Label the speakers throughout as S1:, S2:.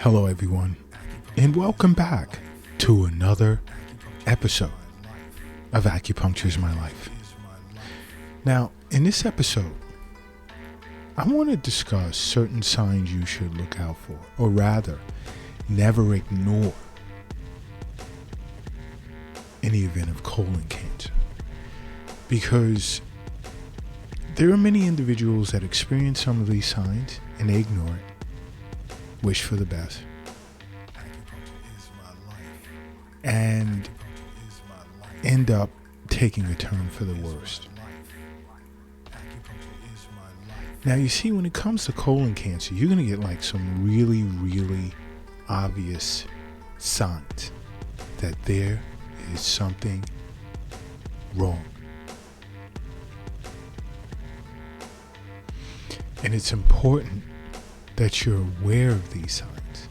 S1: Hello, everyone, and welcome back to another episode of Acupuncture is My Life. Now, in this episode, I want to discuss certain signs you should look out for, or rather, never ignore in the event of colon cancer. Because there are many individuals that experience some of these signs and they ignore it, wish for the best, and end up taking a turn for the worst. Now, you see, when it comes to colon cancer, you're going to get like some really, really obvious signs that there is something wrong. And it's important that you're aware of these signs.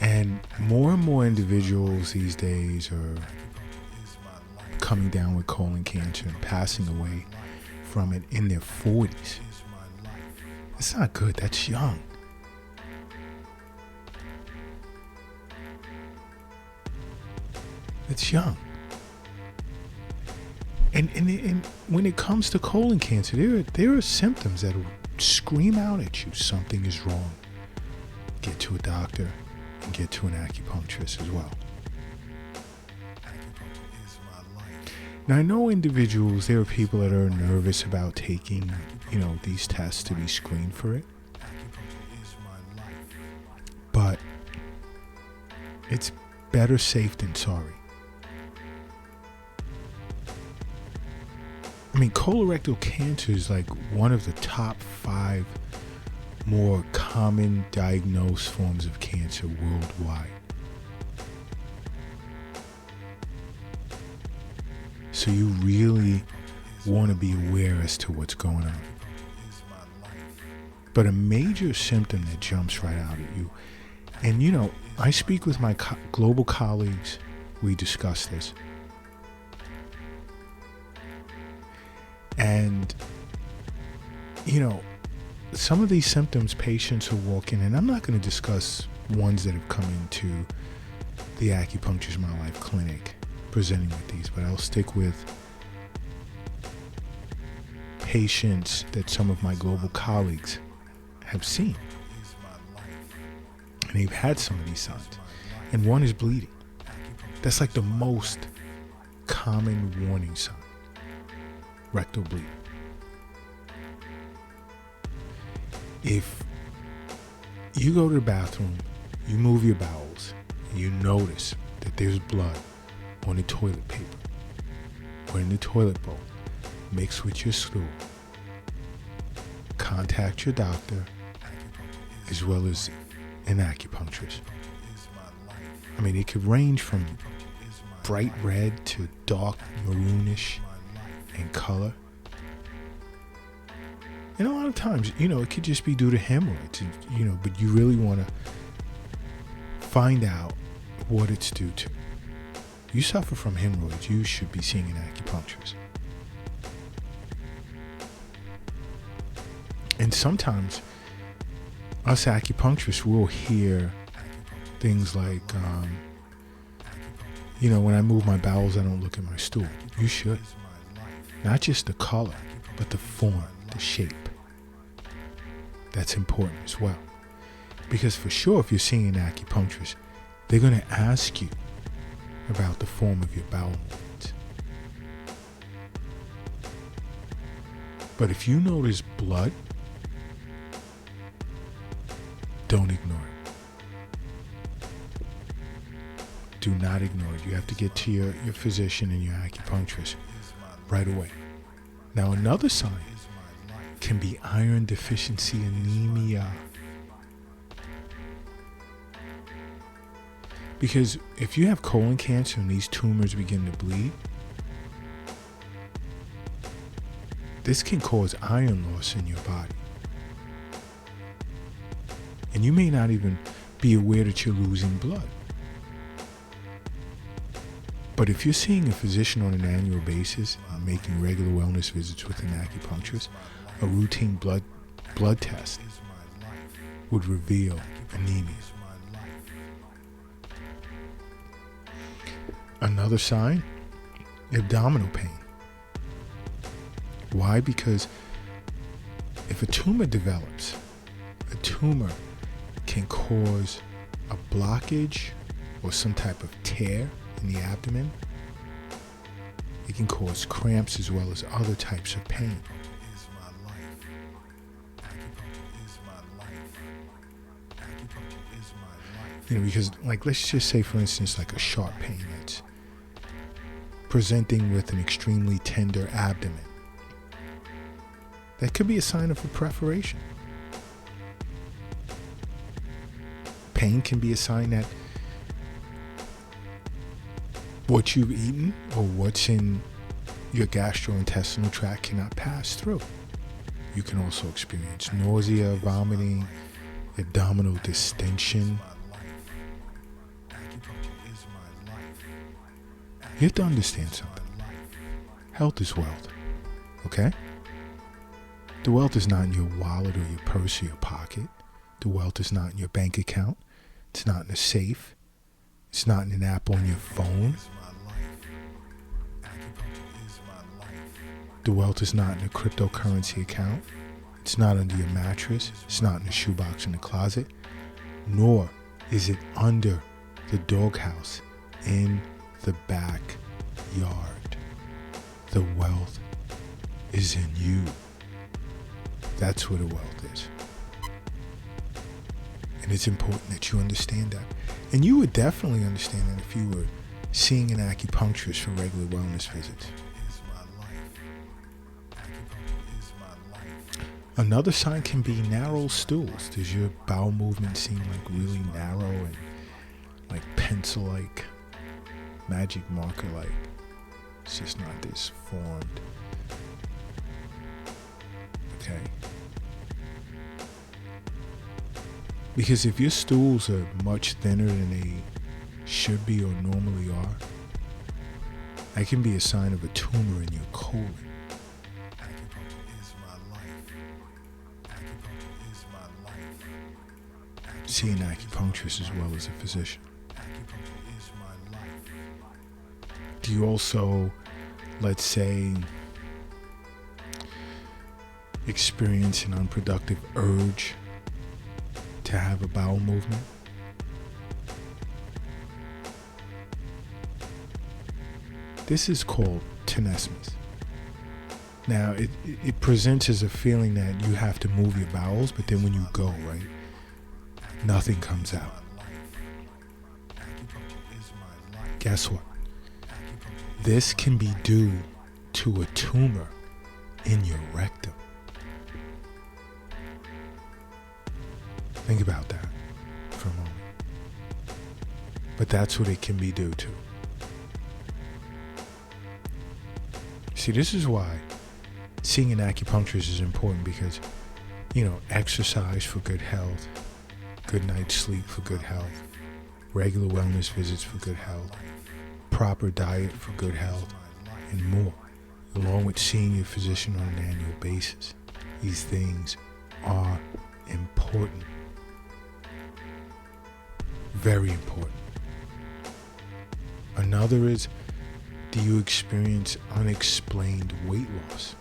S1: And more individuals these days are coming down with colon cancer and passing away from it in their 40s. It's not good. That's young. It's young. And when it comes to colon cancer, there are symptoms that will scream out at you something is wrong. Get to a doctor and get to an acupuncturist as well. Now, I know individuals, there are people that are nervous about taking, these tests to be screened for it. But it's better safe than sorry. I mean, colorectal cancer is like one of the top 5 more common diagnosed forms of cancer worldwide. So you really want to be aware as to what's going on. But a major symptom that jumps right out at you, and I speak with my global colleagues, we discuss this. And, some of these symptoms patients are walking, and I'm not going to discuss ones that have come into the Acupuncture is My Life clinic presenting with these, but I'll stick with patients that some of my global colleagues have seen. And they've had some of these signs. And one is bleeding. That's like the most common warning sign. Rectal bleeding. If you go to the bathroom, you move your bowels, and you notice that there's blood on the toilet paper or in the toilet bowl mixed with your stool, contact your doctor as well as an acupuncturist. I mean, it could range from bright red to dark maroonish in color. And a lot of times, it could just be due to hemorrhoids, but you really want to find out what it's due to. You suffer from hemorrhoids, you should be seeing an acupuncturist. And sometimes us acupuncturists will hear things like, when I move my bowels, I don't look at my stool. You should. Not just the color, but the form, the shape. That's important as well. Because for sure, if you're seeing an acupuncturist, they're going to ask you about the form of your bowel movements. But if you notice blood, don't ignore it. Do not ignore it. You have to get to your physician and your acupuncturist right away. Now, another sign can be iron deficiency anemia. Because if you have colon cancer and these tumors begin to bleed, this can cause iron loss in your body. And you may not even be aware that you're losing blood. But if you're seeing a physician on an annual basis and making regular wellness visits with an acupuncturist, a routine blood test, would reveal anemia. Another sign, abdominal pain. Why? Because if a tumor develops, a tumor can cause a blockage or some type of tear in the abdomen. It can cause cramps as well as other types of pain. Because let's just say, for instance, like a sharp pain that's presenting with an extremely tender abdomen. That could be a sign of a perforation. Pain can be a sign that what you've eaten or what's in your gastrointestinal tract cannot pass through. You can also experience nausea, vomiting, abdominal distension. You have to understand something. Health is wealth, okay? The wealth is not in your wallet or your purse or your pocket. The wealth is not in your bank account. It's not in a safe. It's not in an app on your phone. The wealth is not in a cryptocurrency account. It's not under your mattress. It's not in a shoebox in the closet. Nor is it under the doghouse in the backyard. The wealth is in you. That's where the wealth is. And it's important that you understand that. And you would definitely understand that if you were seeing an acupuncturist for regular wellness visits. Another sign can be narrow stools. Does your bowel movement seem really narrow and pencil-like, magic marker-like? It's just not this formed. Okay. Because if your stools are much thinner than they should be or normally are, that can be a sign of a tumor in your colon. See an acupuncturist as well as a physician. Do you also, let's say, experience an unproductive urge to have a bowel movement? This is called tenesmus. Now, it presents as a feeling that you have to move your bowels, but then when you go, right, nothing comes out. Guess what? This can be due to a tumor in your rectum. Think about that for a moment. But that's what it can be due to. See, this is why seeing an acupuncturist is important, because, exercise for good health, good night's sleep for good health, regular wellness visits for good health, proper diet for good health, and more, along with seeing your physician on an annual basis. These things are important. Very important. Another is, do you experience unexplained weight loss?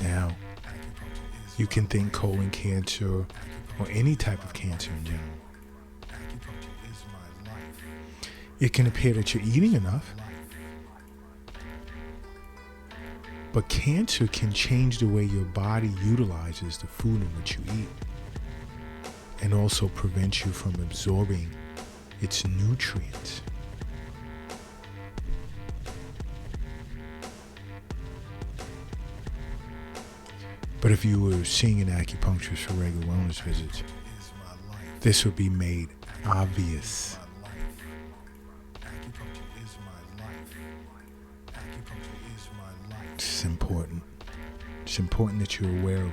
S1: Now, you can think colon cancer or any type of cancer in general. It can appear that you're eating enough, but cancer can change the way your body utilizes the food in which you eat, and also prevent you from absorbing its nutrients. But if you were seeing an acupuncturist for regular wellness visits, this would be made obvious. It's important. It's important that you're aware of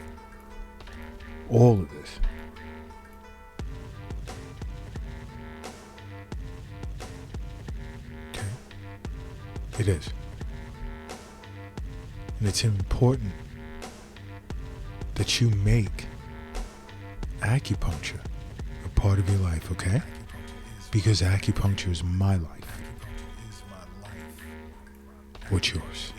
S1: all of this. Okay? It is. And it's important that you make acupuncture a part of your life, okay? Because acupuncture is my life. What's yours?